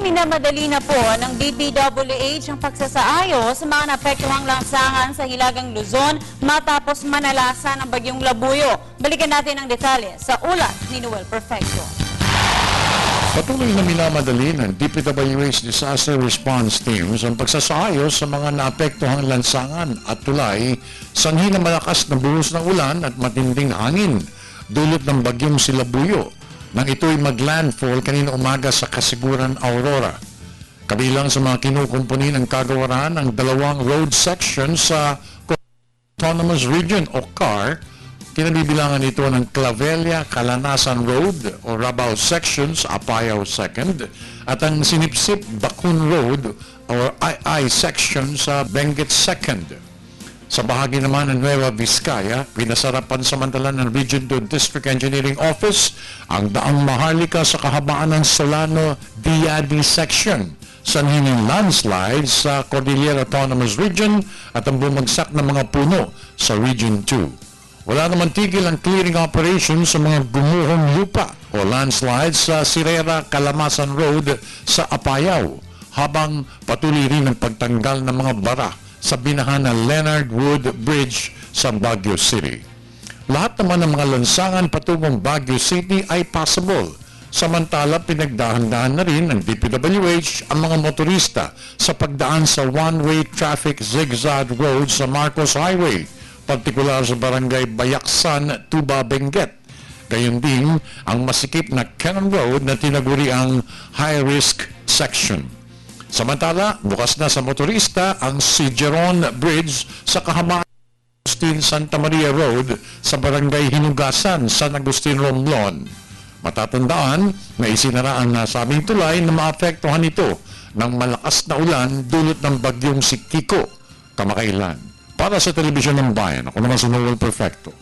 Minamadali na po ng DPWH ang pagsasaayos sa mga naapektuhang lansangan sa Hilagang Luzon matapos manalasan ang bagyong Labuyo. Balikan natin ang detalye sa ulat ni Noel Perfecto. Patuloy na minamadali ng DPWH Disaster Response Teams ang pagsasaayos sa mga naapektuhang lansangan at tulay sanhi ng malakas na buhos ng ulan at matinding hangin dulot ng bagyong si Labuyo nang ito'y mag-landfall kanina umaga sa Kasiguran, Aurora. Kabilang sa mga kinukumpuni ng kagawaran ang dalawang road section sa Autonomous Region o CAR. Kinabibilangan ito ng Clavelia, Calanasan Road o Rabaul Sections, Apayao 2nd, at ang Sinipsip, Bakun Road o II Section sa Benguet 2nd. Sa bahagi naman ng Nueva Vizcaya, pinasarapan samantala ng Region 2 District Engineering Office ang daang Maharlika sa kahabaan ng Solano Diadi Section, sanhi ng landslides sa Cordillera Autonomous Region at ang bumagsak ng mga puno sa Region 2. Wala naman tigil ang clearing operation sa mga gumuhong lupa o landslides sa Sirera, Calamasan Road sa Apayao, habang patuloy rin ang pagtanggal ng mga bara sa binahan ng Leonard Wood Bridge sa Baguio City. Lahat naman ng mga lansangan patungong Baguio City ay possible. Samantala, pinagdahan-dahan na rin ng DPWH ang mga motorista sa pagdaan sa one-way traffic zigzag road sa Marcos Highway, partikular sa barangay Bayaksan, Tuba, Benguet. Gayon din ang masikip na Cannon Road na tinaguri ang high-risk section. Samantala, bukas na sa motorista ang Sigeron Bridge sa kahabaan ng Agustin Santa Maria Road sa barangay Hinugasan, San Agustin, Romblon. Matatandaan na isinara ang nasabing tulay na maapektuhan ito ng malakas na ulan dulot ng bagyong si Kiko kamakailan. Para sa Telebisyon ng Bayan, ako naman si Noel Perfecto.